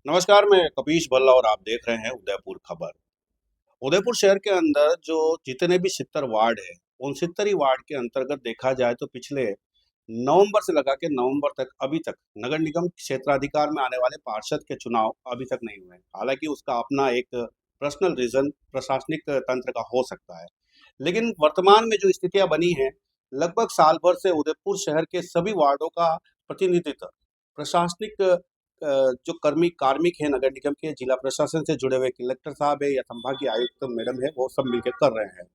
नमस्कार, मैं कपीश भल्ला और आप देख रहे हैं उदयपुर खबर। उदयपुर शहर के अंदर जो जितने भी 70 वार्ड हैं, उन 70 ही वार्ड के अंतर्गत देखा जाए तो पिछले नवंबर से लगा के नवंबर तक अभी तक नगर निगम क्षेत्राधिकार में आने वाले पार्षद के चुनाव अभी तक नहीं हुए हैं। हालांकि उसका अपना एक पर्सनल रीजन प्रशासनिक तंत्र का हो सकता है। लेकिन वर्तमान में जो स्थितियां बनी हैं, लगभग साल भर से उदयपुर शहर के सभी वार्डों का प्रतिनिधित्व प्रशासनिक जो कर्मी कार्मिक है नगर निगम के जिला प्रशासन से जुड़े हुए कलेक्टर साहब है या संभागीय आयुक्त मैडम है, वो सब मिलकर कर रहे हैं।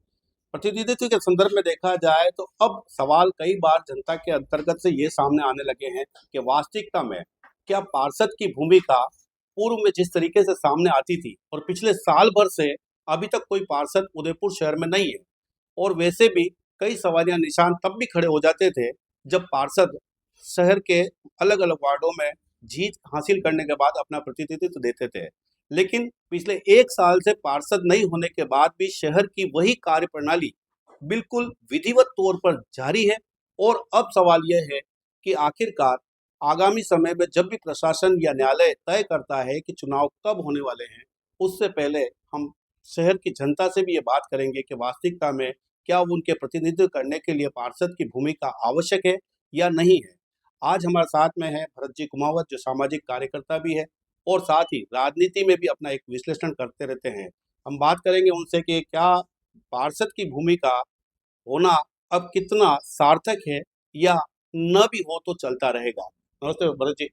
प्रतिनिधित्व के संदर्भ में देखा जाए तो अब सवाल कई बार जनता के अंतर्गत से ये सामने आने लगे हैं कि वास्तविकता में क्या पार्षद की भूमिका पूर्व में जिस तरीके से सामने आती थी और पिछले साल भर से अभी तक कोई पार्षद उदयपुर शहर में नहीं है। और वैसे भी कई सवालिया निशान तब भी खड़े हो जाते थे जब पार्षद शहर के अलग अलग वार्डों में जीत हासिल करने के बाद अपना प्रतिनिधित्व देते थे। लेकिन पिछले एक साल से पार्षद नहीं होने के बाद भी शहर की वही कार्य प्रणाली बिल्कुल विधिवत तौर पर जारी है। और अब सवाल यह है कि आखिरकार आगामी समय में जब भी प्रशासन या न्यायालय तय करता है कि चुनाव कब होने वाले हैं, उससे पहले हम शहर की जनता से भी ये बात करेंगे कि वास्तविकता में क्या उनके प्रतिनिधित्व करने के लिए पार्षद की भूमिका आवश्यक है या नहीं है। आज हमारे साथ में है भरत जी कुमावत, जो सामाजिक कार्यकर्ता भी है और साथ ही राजनीति में भी अपना एक विश्लेषण करते रहते हैं। हम बात करेंगे उनसे कि क्या पार्षद की भूमिका होना अब कितना सार्थक है या न भी हो तो चलता रहेगा। नमस्ते भरत जी।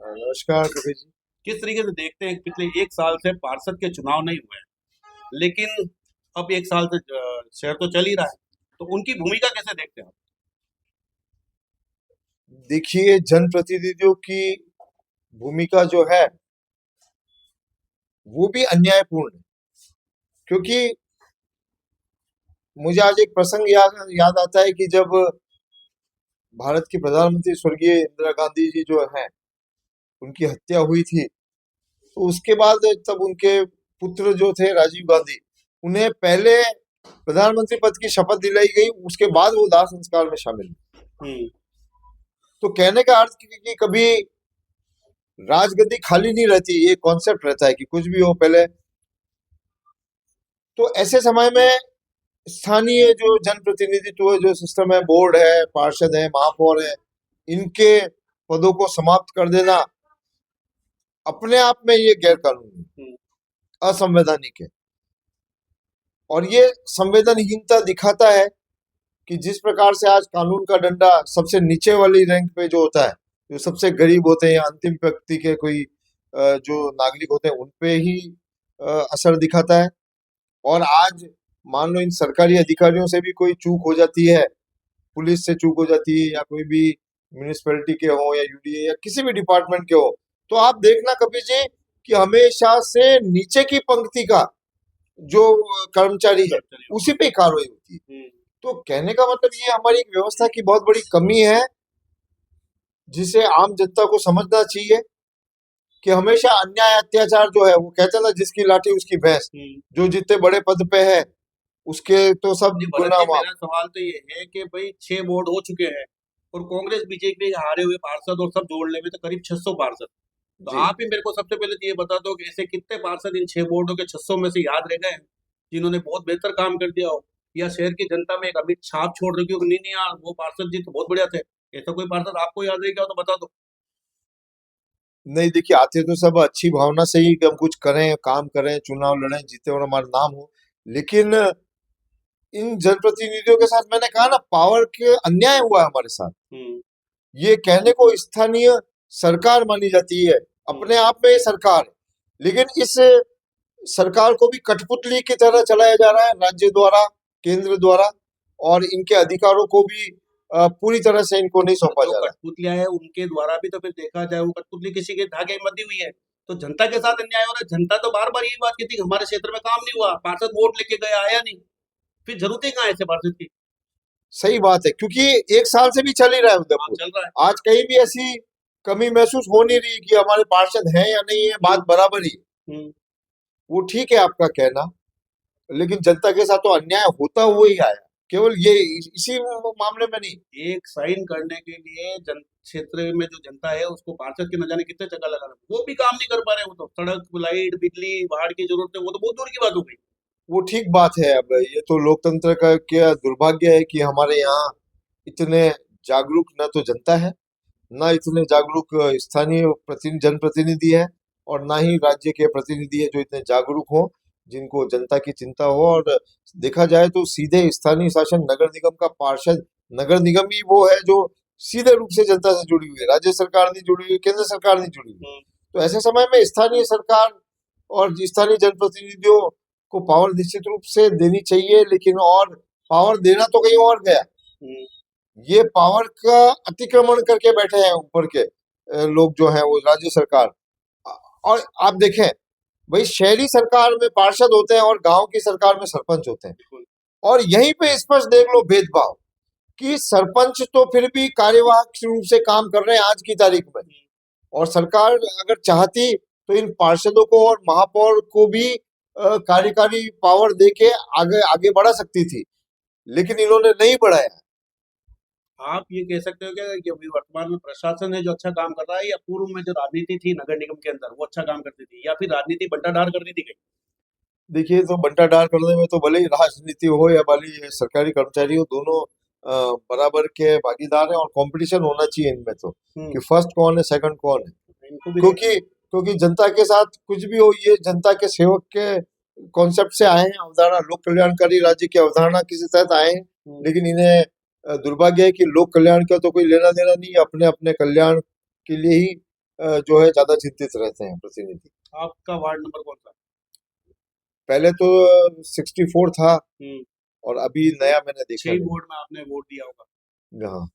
नमस्कार कबीर जी। किस तरीके से देखते हैं कि पिछले एक साल से पार्षद के चुनाव नहीं हुए हैं, लेकिन अब एक साल से शहर तो चल ही रहा है, तो उनकी भूमिका कैसे देखते हैं आप? देखिए, जनप्रतिनिधियों की भूमिका जो है वो भी अन्यायपूर्ण है, क्योंकि मुझे आज एक प्रसंग याद आता है कि जब भारत की प्रधानमंत्री स्वर्गीय इंदिरा गांधी जी जो हैं, उनकी हत्या हुई थी, तो उसके बाद तब उनके पुत्र जो थे राजीव गांधी, उन्हें पहले प्रधानमंत्री पद की शपथ दिलाई गई, उसके बाद वो दाह संस्कार में शामिल हुए। तो कहने का अर्थ कि कभी राजगद्दी खाली नहीं रहती, ये कॉन्सेप्ट रहता है कि कुछ भी हो पहले। तो ऐसे समय में स्थानीय जो जनप्रतिनिधित्व जो सिस्टम है, बोर्ड है, पार्षद है, महापौर है, इनके पदों को समाप्त कर देना अपने आप में ये गैर कानूनी, असंवैधानिक है। और ये संवेदनहीनता दिखाता है कि जिस प्रकार से आज कानून का डंडा सबसे नीचे वाली रैंक पे जो होता है, जो सबसे गरीब होते हैं या अंतिम व्यक्ति के कोई जो नागरिक होते हैं, उनपे ही असर दिखाता है। और आज मान लो इन सरकारी अधिकारियों से भी कोई चूक हो जाती है, पुलिस से चूक हो जाती है, या कोई भी म्यूनिसिपैलिटी के हो या यूडीए या किसी भी डिपार्टमेंट के हो, तो आप देखना कभी जी कि हमेशा से नीचे की पंक्ति का जो कर्मचारी है उसी पे कार्रवाई होती है। तो कहने का मतलब ये हमारी एक व्यवस्था की बहुत बड़ी कमी है, जिसे आम जनता को समझना चाहिए कि हमेशा अन्याय अत्याचार जो है, वो कहते हैं ना, जिसकी लाठी उसकी भैंस, जो जितने बड़े पद पे है उसके तो सब गुना माफ। मेरा सवाल तो ये है कि भाई 6 बोर्ड हो चुके हैं और कांग्रेस बीजेपी के हारे हुए पार्षद और सब जोड़ ले में तो करीब 600 पार्षद। तो आप ही मेरे को सबसे पहले तो ये बता दो कि ऐसे कितने पार्षद इन 6 बोर्डों के 600 में से याद रह गए हैं जिन्होंने बहुत बेहतर काम कर दिया हो, या शहर की जनता में एक अमिट छाप छोड़ रखी हो कि नहीं नहीं यार वो पार्षद जी तो बहुत बढ़िया थे। ऐसा कोई पार्षद आपको याद रह गया हो तो बता दो। नहीं, देखिए, आते तो सब अच्छी भावना से ही कि हम कुछ करें, काम करें, चुनाव लड़ें, जीते और हमारा नाम हो, लेकिन इन जनप्रतिनिधियों के साथ मैंने कहा ना, पावर के अन्याय हुआ है हमारे साथ। ये कहने को स्थानीय सरकार मानी जाती है, अपने आप में सरकार है, लेकिन इस सरकार को भी कठपुतली की तरह चलाया जा रहा है राज्य द्वारा, केंद्र द्वारा, और इनके अधिकारों को भी पूरी तरह से इनको नहीं सौंपा जा रहा है। कठपुतलियां है उनके द्वारा भी तो फिर देखा जाए वो कठपुतली किसी के धागे में बंधी हुई है, तो जनता के साथ अन्याय हो रहा है। जनता तो बार बार यही बात कहती है हमारे क्षेत्र में काम नहीं हुआ, पार्षद वोट लेके गया आया नहीं, फिर जरूरत ही कहाँ है ऐसे पार्षद की। सही बात है, क्योंकि एक साल से भी चल ही रहा है उदयपुर, चल रहा है। आज कहीं भी ऐसी कमी महसूस हो नहीं रही कि हमारे पार्षद हैं या नहीं है, बात बराबर ही है। वो ठीक है आपका कहना, लेकिन जनता के साथ तो अन्याय होता हुआ ही आया। केवल ये इसी मामले में नहीं। एक साइन करने के लिए जन क्षेत्र में जो जनता है उसको पार्षद के न जाने कितने चक्कर लगा रहे हैं, वो भी काम नहीं कर पा रहे। वो तो सड़क लाइट बिजली बाढ़ की जरूरत है, वो तो बहुत दूर की बात हो गई। वो ठीक बात है। अब ये तो लोकतंत्र का क्या दुर्भाग्य है कि हमारे यहाँ इतने जागरूक न तो जनता है, ना इतने जागरूक स्थानीय जनप्रतिनिधि है, और ना ही राज्य के प्रतिनिधि है जो इतने जागरूक हो, जिनको जनता की चिंता हो। और देखा जाए तो सीधे स्थानीय शासन नगर निगम का पार्षद, नगर निगम ही वो है जो सीधे रूप से जनता से जुड़ी हुई है। राज्य सरकार नहीं जुड़ी हुई, केंद्र सरकार नहीं जुड़ी हुई। हम्म, तो ऐसे समय में स्थानीय सरकार और स्थानीय जनप्रतिनिधियों को पावर निश्चित रूप से देनी चाहिए, लेकिन और पावर देना तो कहीं और गया। हम्म, ये पावर का अतिक्रमण करके बैठे हैं ऊपर के लोग जो हैं, वो राज्य सरकार। और आप देखें, भाई शहरी सरकार में पार्षद होते हैं और गांव की सरकार में सरपंच होते हैं। बिल्कुल। और यहीं पे स्पष्ट देख लो भेदभाव, कि सरपंच तो फिर भी कार्यवाहक रूप से काम कर रहे हैं आज की तारीख में, और सरकार अगर चाहती तो इन पार्षदों को और महापौर को भी कार्यकारी पावर देके आगे आगे बढ़ा सकती थी, लेकिन इन्होंने नहीं बढ़ाया। आप ये कह सकते हो कि ये अभी वर्तमान में प्रशासन है जो अच्छा काम कर रहा है, या पूर्व में जो राजनीति थी नगर निगम के अंदर वो अच्छा काम करती थी, या फिर राजनीति बंटाढार करनी थी कहीं? देखिए, तो बंटाढार करने में तो भले ही राजनीति हो या भले ही सरकारी कर्मचारी हो, दोनों बराबर के भागीदार हैं, और कंपटीशन होना चाहिए इनमें तो, कि फर्स्ट कौन है सेकंड कौन है। इनको भी क्योंकि जनता के साथ कुछ भी हो, ये जनता के सेवक के कॉन्सेप्ट से आए हैं, अवधारणा लोक कल्याणकारी राज्य की अवधारणा के तहत आए हैं। लेकिन इन्हें दुर्भाग्य है कि लोक कल्याण का तो कोई लेना देना नहीं, अपने अपने कल्याण के लिए ही जो है ज्यादा चिंतित रहते हैं प्रतिनिधि। आपका वार्ड नंबर कौन सा? पहले तो 64 था, हम्म, और अभी नया मैंने देखा 6 नहीं। वोट में आपने वोट दिया होगा। हाँ,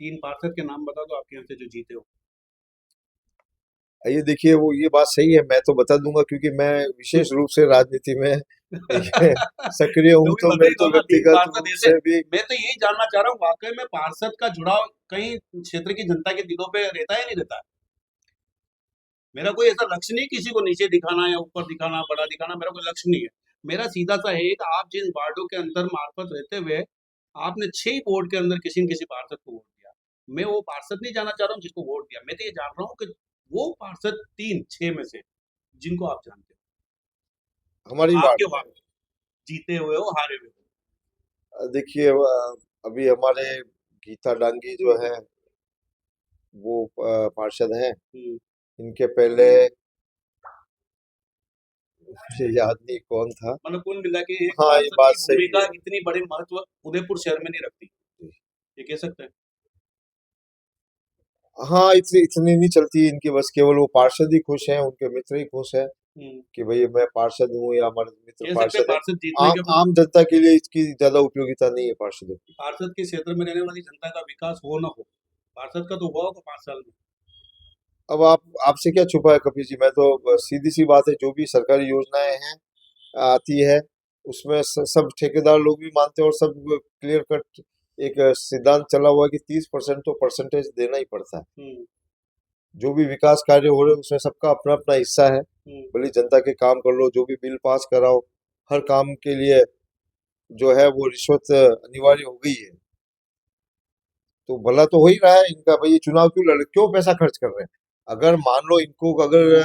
3 पार्षद के नाम बता दो आपके यहाँ से जो जीते हो। ये देखिए, वो ये बात सही है, मैं तो बता दूंगा, क्योंकि मैं विशेष रूप से राजनीति में सक्रिय हूँ, तो भी तो बता मैं ही तो दो ना, 3 व्यक्तिगत पार्षद रूप ऐसे। से भी। मैं तो यही जानना चाह रहा हूँ, वाकई में पार्षद का जुड़ाव कहीं क्षेत्र की जनता के दिलों पे रहता है नहीं रहता? मेरा कोई ऐसा लक्ष्य नहीं किसी को नीचे दिखाना या ऊपर दिखाना, बड़ा दिखाना, मेरा कोई लक्ष्य नहीं है। मेरा सीधा सा है कि आप जिन वार्डों के अंदर मार्फत रहते हुए आपने 6 वोट के अंदर किसी न किसी पार्षद को वोट दिया। मैं वो पार्षद नहीं जानना चाह रहा हूँ जिसको वोट दिया, मैं तो ये जान रहा हूँ कि वो पार्षद 3-6 में से जिनको आप जानते हमारी हो, बात आपके वार्ड जीते हुए हो, हारे हुए हो। देखिए, अभी हमारे गीता डांगी जो है वो पार्षद हैं। हम्म, इनके पहले मुझे याद नहीं कौन था। मतलब कुल मिला के एक हाँ, ये पार्षद बात की सही भूमिका है। इतनी बड़ी महत्व उदयपुर शहर में नहीं रखती, ये कह सकते हैं। हाँ, इतनी इतनी नहीं चलती इनकी बस, केवल वो पार्षद ही खुश हैं, उनके मित्र ही खुश हैं हम्म, कि भाई मैं पार्षद हूँ या हमारे मित्र कह सकते हैं पार्षद है। पार्षद जीतने के आम जनता के लिए इसकी ज्यादा उपयोगिता नहीं है पार्षदों की। पार्षद के क्षेत्र में रहने वाली जनता का विकास हो ना हो, पार्षद का तो हुआ होगा 5 साल में। अब आपसे क्या छुपा है कपिल जी, मैं तो सीधी सी बात है, जो भी सरकारी योजनाएं हैं आती है, उसमें सब ठेकेदार लोग भी मानते हैं, और सब क्लियर कट एक सिद्धांत चला हुआ है कि 30% तो परसेंटेज देना ही पड़ता है। हम्म, जो भी विकास कार्य हो रहे हैं उसमें सबका अपना अपना हिस्सा है। हम्म, भले जनता के काम कर लो, जो भी बिल पास कराओ, हर काम के लिए जो है वो रिश्वत अनिवार्य हो गई है। तो भला तो हो ही रहा है इनका, भाई ये चुनाव क्यों लड़, क्यों पैसा खर्च कर रहे हैं? अगर मान लो इनको अगर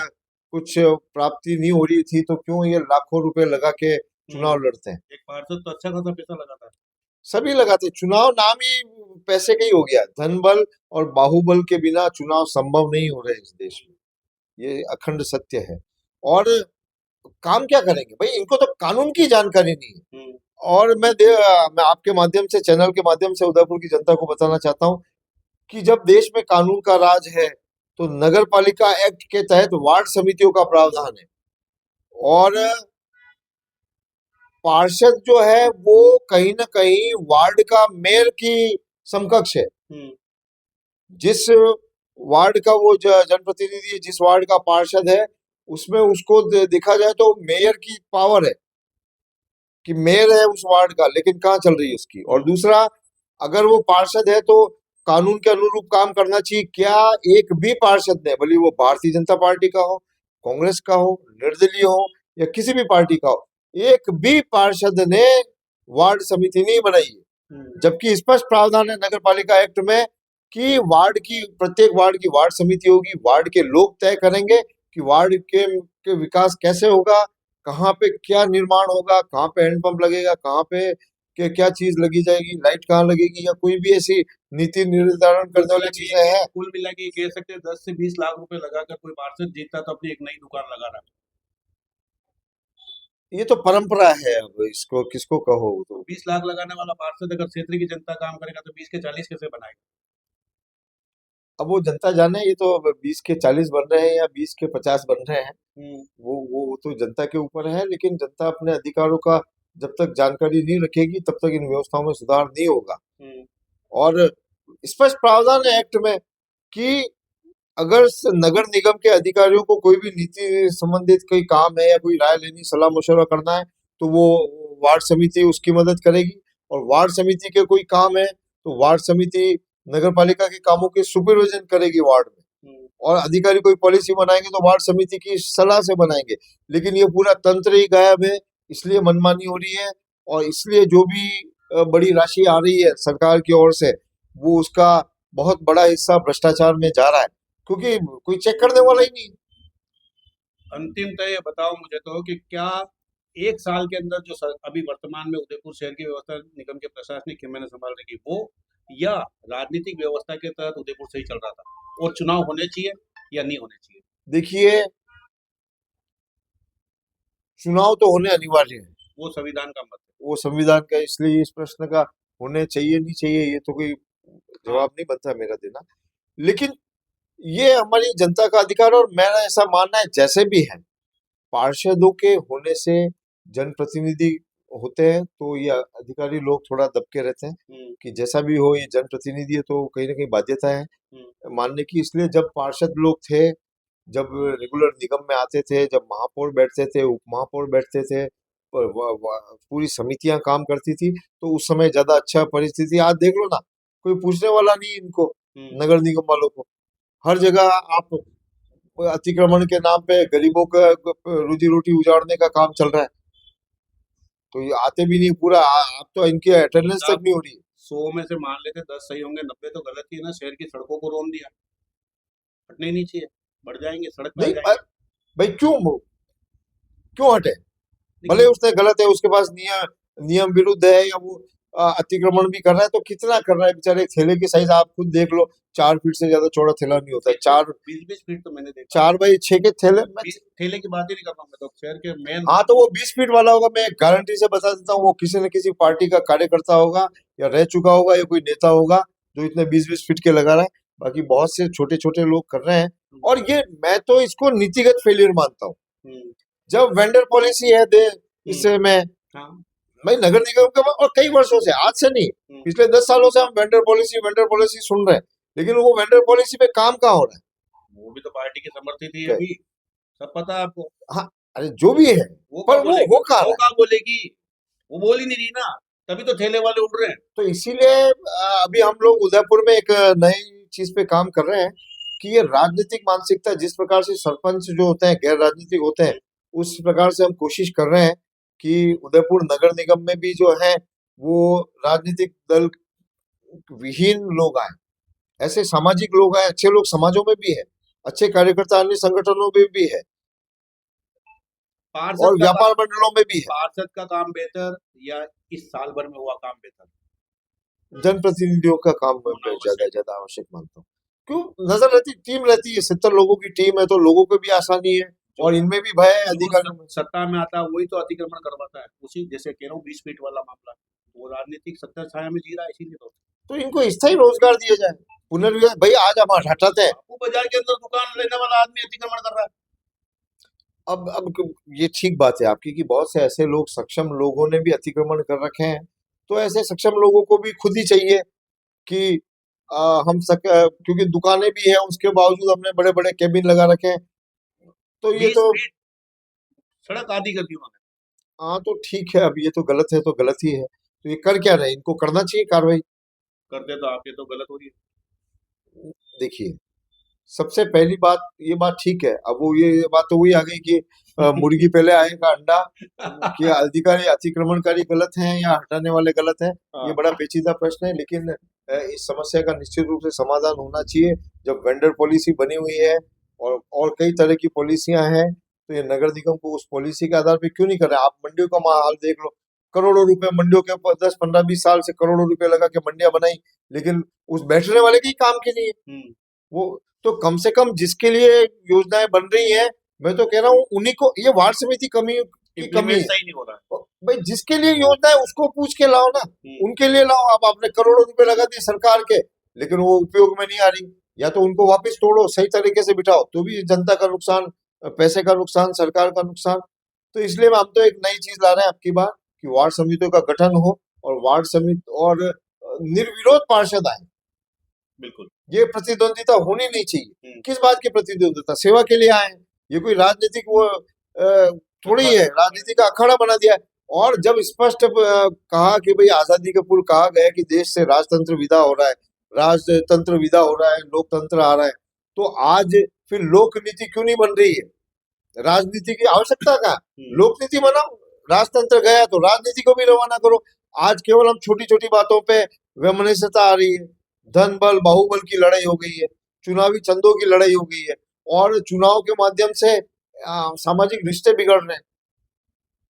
कुछ प्राप्ति नहीं हो रही थी, तो क्यों ये लाखों रुपए लगा के चुनाव लड़ते हैं? एक पार्षद तो अच्छा खासा पैसा लगाता है। सभी लगाते हैं। चुनाव नाम ही पैसे का ही हो गया। धन बल और बाहुबल के बिना चुनाव संभव नहीं हो रहे इस देश में, ये अखंड सत्य है। और काम क्या करेंगे भाई, इनको तो कानून की जानकारी नहीं है। हम्म, और मैं आपके माध्यम से, चैनल के माध्यम से उदयपुर की जनता को बताना चाहता हूँ कि जब देश में कानून का राज है, तो नगर पालिका एक्ट के तहत वार्ड समितियों का प्रावधान है, और पार्षद जो है वो कहीं ना कहीं वार्ड का मेयर की समकक्ष है। हम्म, जिस वार्ड का वो जनप्रतिनिधि है, जिस वार्ड का पार्षद है, उसमें उसको देखा जाए तो मेयर की पावर है, कि मेयर है उस वार्ड का, लेकिन कहाँ चल रही है उसकी। और दूसरा, अगर वो पार्षद है तो कानून के अनुरूप काम करना चाहिए। क्या एक भी पार्षद ने, भले वो भारतीय जनता पार्टी का हो, कांग्रेस का हो, निर्दलीय हो, या किसी भी पार्टी का हो, एक भी पार्षद ने वार्ड समिति नहीं बनाई है, जबकि स्पष्ट प्रावधान है नगर पालिका एक्ट में कि प्रत्येक वार्ड की वार्ड समिति होगी। वार्ड के लोग तय करेंगे कि वार्ड के विकास कैसे होगा, कहाँ पे क्या निर्माण होगा, कहाँ पे हैंडपंप लगेगा, कहाँ पे क्या चीज लगी जाएगी, लाइट कहाँ लगेगी, या कोई भी ऐसी नीति निर्धारण करने वाली चीजें हैं। कुल मिला के ये कह सकते हैं 10 से 20 लाख रुपए लगाकर कोई पार्षद जीतता तो अपनी एक नई दुकान लगा रहा है। ये तो परंपरा है, अब इसको किसको कहो। तो 20 लाख लगाने वाला पार्षद अगर क्षेत्र की जनता काम करेगा तो 20 के 40 कैसे बनाएगा? अब वो जनता जाने, ये तो 20 के 40 बन रहे हैं या 20 के 50 बन रहे हैं, वो तो जनता के ऊपर है। लेकिन जनता अपने अधिकारों का जब तक जानकारी नहीं रखेगी तब तक इन व्यवस्थाओं में सुधार नहीं होगा। और स्पष्ट प्रावधान है एक्ट में कि अगर नगर निगम के अधिकारियों को कोई भी नीति संबंधित कोई काम है या कोई राय लेनी, सलाह मशवरा करना है, तो वो वार्ड समिति उसकी मदद करेगी। और वार्ड समिति के कोई काम है तो वार्ड समिति नगर पालिका के कामों के सुपरविजन करेगी वार्ड में। और अधिकारी कोई पॉलिसी बनाएंगे तो वार्ड समिति की सलाह से बनाएंगे। लेकिन ये पूरा तंत्र ही गायब है, इसलिए मनमानी हो रही है। और इसलिए जो भी बड़ी राशि आ रही है सरकार की ओर से, वो उसका बहुत बड़ा हिस्सा भ्रष्टाचार में जा रहा है, क्योंकि कोई चेक करने वाला ही नहीं। अंतिमतः ये बताओ मुझे तो कि क्या एक साल के अंदर जो अभी वर्तमान में उदयपुर शहर की व्यवस्था निगम के प्रशासनिक मैंने संभाल रखी वो, या राजनीतिक व्यवस्था के तहत उदयपुर सही चल रहा था और चुनाव होने चाहिए या नहीं होने चाहिए? देखिए, चुनाव तो होने अनिवार्य है, वो संविधान का मत है। वो संविधान का, इसलिए इस प्रश्न का होने चाहिए नहीं चाहिए ये तो कोई जवाब नहीं बनता मेरा देना। लेकिन ये हमारी जनता का अधिकार है और मेरा ऐसा मानना है जैसे भी है पार्षदों के होने से जनप्रतिनिधि होते हैं तो ये अधिकारी लोग थोड़ा दबके रहते हैं कि जैसा भी हो ये जनप्रतिनिधि है तो कहीं ना कहीं बाध्यता है मानने की। इसलिए जब पार्षद लोग थे, जब रेगुलर निगम में आते थे, जब महापौर बैठते थे, उप महापौर बैठते थे, पूरी समितियां काम करती थी, तो उस समय ज्यादा अच्छा परिस्थिति। आज देख लो ना, कोई पूछने वाला नहीं इनको, नगर निगम वालों को। हर जगह आप अतिक्रमण के नाम पे गरीबों का रोजी रोटी उजाड़ने का काम चल रहा है, तो ये आते भी नहीं पूरा। आप तो इनकी अटेंडेंस तक नहीं हो रही। 100 में से मान लेते 10 सही होंगे, 90 तो गलत ही है ना। शहर की सड़कों को रोन दिया, हटने ही नहीं चाहिए, बढ़ जाएंगे, सड़क पे आ नहीं जाएंगे। भाई, क्यों क्यों हटे? भले उसने गलत है, उसके पास नियम विरुद्ध है, या वो अतिक्रमण भी कर रहा है, तो कितना कर रहा है बेचारे। एक थैले की साइज आप खुद देख लो, 4 फीट से ज्यादा चौड़ा थैला नहीं होता है। 20 फीट तो मैंने देखा। 4x6 के थैले में थैले की बात ही नहीं कर रहा मैं तो, शहर के मेन। हाँ, तो वो 20 फीट वाला होगा। मैं गारंटी से बता देता हूँ, वो किसी न किसी पार्टी का कार्यकर्ता होगा या रह चुका होगा, या कोई नेता होगा जो इतने 20-20 फीट के लगा रहा है। बाकी बहुत से छोटे छोटे लोग कर रहे हैं, और ये मैं तो इसको नीतिगत फेलियर मानता हूँ। जब वेंडर पॉलिसी है दे इससे मैं भाई नगर निगम के, और कई वर्षों से, आज से नहीं, पिछले 10 सालों से हम वेंडर पॉलिसी सुन रहे हैं, लेकिन वो वेंडर पॉलिसी पे काम कहाँ हो रहा है? वो भी तो पार्टी की समर्थित ही है अभी, सब पता है आपको। हाँ, अरे जो भी है, पर वो कहाँ बोलेगी, वो बोल ही नहीं रही ना, तभी तो ठेले वाले उड़ रहे हैं। तो इसीलिए अभी हम लोग उदयपुर में एक नई चीज पे काम कर रहे हैं कि ये राजनीतिक मानसिकता, जिस प्रकार से सरपंच जो होते हैं गैर राजनीतिक होते हैं, उस प्रकार से हम कोशिश कर रहे हैं कि उदयपुर नगर निगम में भी जो है वो राजनीतिक दल विहीन लोग आए, ऐसे सामाजिक लोग आए, अच्छे लोग समाजों में भी है, अच्छे कार्यकर्ता अन्य संगठनों में भी है, और व्यापार मंडलों में भी है। पार्षद का काम बेहतर या इस साल भर में हुआ काम बेहतर? जनप्रतिनिधियों का काम मैं ज्यादा आवश्यक मानता हूँ। क्यों? नजर रहती, टीम रहती है, 70 लोगों की टीम है, तो लोगों को भी आसानी है और इनमें भी भय है। अधिकारियों में सत्ता में आता है वही तो अतिक्रमण करवाता है, उसी जैसे कह रहा हूँ 20 फीट वाला मामला, वो राजनीतिक सत्ता छाया में जी रहा है, इसीलिए तो इनको स्थायी रोजगार दिया जाए, पुनर्विवाह। भाई आज हम हटाते हैं, वो बाजार के अंदर दुकान लेने वाला आदमी अतिक्रमण कर रहा है। अब ये ठीक बात है आपकी कि बहुत से ऐसे लोग, सक्षम लोगों ने भी अतिक्रमण कर रखे हैं, तो ऐसे सक्षम लोगों को भी खुद ही चाहिए कि क्योंकि दुकानें भी हैं, उसके बावजूद हमने बड़े बड़े केबिन लगा रखे हैं, तो ये तो सड़क आधी कर दी उन्होंने। हाँ, तो ठीक है, अब ये तो गलत है तो गलत ही है, तो ये कर क्या रहे? इनको करना चाहिए कार्रवाई। करते तो आपके तो गलत हो रही है। देखिए, सबसे पहली बात, ये बात ठीक है। अब वो ये बात तो वही आ गई कि मुर्गी पहले आएगा अंडा, कि अधिकारी अतिक्रमणकारी गलत हैं या हटाने वाले गलत हैं, ये बड़ा पेचीदा प्रश्न है। लेकिन इस समस्या का निश्चित रूप से समाधान होना चाहिए। जब वेंडर पॉलिसी बनी हुई है और कई तरह की पॉलिसियां हैं, तो ये नगर निगम को उस पॉलिसी के आधार पर क्यों नहीं कर रहे? आप मंडियों का हाल देख लो, करोड़ों रुपए मंडियों के ऊपर 10, 15, 20 साल से करोड़ों रुपए लगा के मंडियां बनाई, लेकिन उस बैठने वाले के ही काम के लिए। वो तो कम से कम जिसके लिए योजनाएं बन रही हैं, मैं तो कह रहा हूँ उन्हीं को, ये वार्ड समिति की कमी इम्प्लीमेंट है। सही नहीं हो रहा है। भाई जिसके लिए योजना है उसको पूछ के लाओ ना, उनके लिए लाओ। आप आपने करोड़ों रुपए लगा दिए सरकार के, लेकिन वो उपयोग में नहीं आ रही, या तो उनको वापस तोड़ो, सही तरीके से बिठाओ, तो भी जनता का नुकसान, पैसे का नुकसान, सरकार का नुकसान। तो इसलिए हम तो एक नई चीज ला रहे हैं आपकी बार, कि वार्ड समितियों का गठन हो और वार्ड समिति और निर्विरोध पार्षद आए। बिल्कुल, ये प्रतिद्वंदिता होनी नहीं चाहिए। किस बात की प्रतिद्वंदिता? सेवा के लिए आए। ये कोई राजनीतिक वो थोड़ी है, राजनीति का अखाड़ा बना दिया है। और जब स्पष्ट कहा कि भाई आजादी के पूर्व कहा गया कि देश से राजतंत्र विदा हो रहा है, राजतंत्र विदा हो रहा है, लोकतंत्र आ रहा है, तो आज फिर लोक नीति क्यों नहीं बन रही है? राजनीति की आवश्यकता कहाँ? लोक नीति बनाओ। राजतंत्र गया तो राजनीति को भी रवाना करो। आज केवल हम छोटी छोटी बातों पे वैमनस्यता आ रही है, धन बल बाहुबल की लड़ाई हो गई है, चुनावी चंदों की लड़ाई हो गई है, और चुनाव के माध्यम से सामाजिक रिश्ते बिगड़ रहे हैं।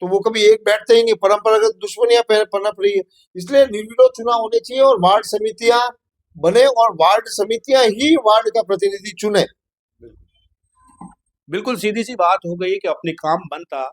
तो वो कभी एक बैठते ही नहीं, परंपरागत दुश्मनियां पनप रही है। इसलिए निर्विरोध चुनाव होने चाहिए और वार्ड समितियां बने, और वार्ड समितियां ही वार्ड का प्रतिनिधि चुने। बिल्कुल सीधी सी बात हो गई कि अपनी काम बनता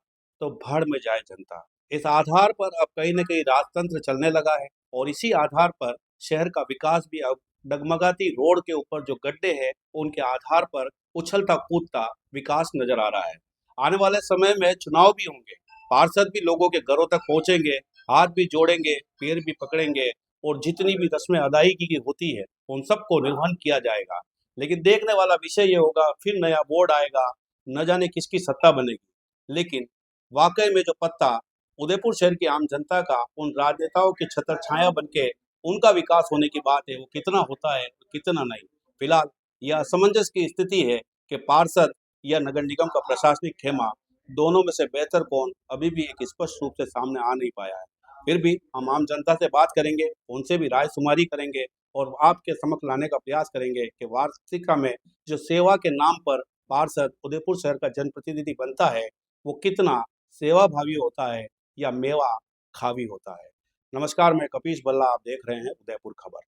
तो भाड़ में जाए जनता। इस आधार पर अब कहीं न कहीं राजतंत्र चलने लगा है, और इसी आधार पर शहर का विकास भी अब डगमगाती रोड के ऊपर जो गड्ढे हैं, उनके आधार पर उछलता-कूदता विकास नज़र आ रहा है। आने वाले समय में चुनाव भी होंगे, पार्षद भी लोगों के घरों तक पहुँचेंगे, हाथ भी जोड़ेंगे, पैर भी पकड़ेंगे, और जितनी भी रस्में अदायगी की होती है, उन सबको निर्वहन किया जाएगा। लेकिन देखने वाला विषय ये होगा, फिर नया बोर्ड आएगा, न जाने किसकी सत्ता बनेगी। लेकिन वाकई में जो पत्ता उदयपुर शहर की आम जनता का उन राजनेताओं की छत्रछाया बन के उनका विकास होने की बात है, वो कितना होता है, कितना नहीं। फिलहाल यह असमंजस की स्थिति है कि पार्षद या नगर निगम का प्रशासनिक खेमा, दोनों में से बेहतर कौन, अभी भी एक स्पष्ट रूप से सामने आ नहीं पाया है। फिर भी हम आम जनता से बात करेंगे, उनसे भी राय शुमारी करेंगे, और आपके समक्ष लाने का प्रयास करेंगे कि वार्षिका में जो सेवा के नाम पर पार्षद उदयपुर शहर का जनप्रतिनिधि बनता है, वो कितना सेवाभावी होता है या मेवा खावी होता है। नमस्कार, मैं कपीश बल्ला, आप देख रहे हैं उदयपुर खबर।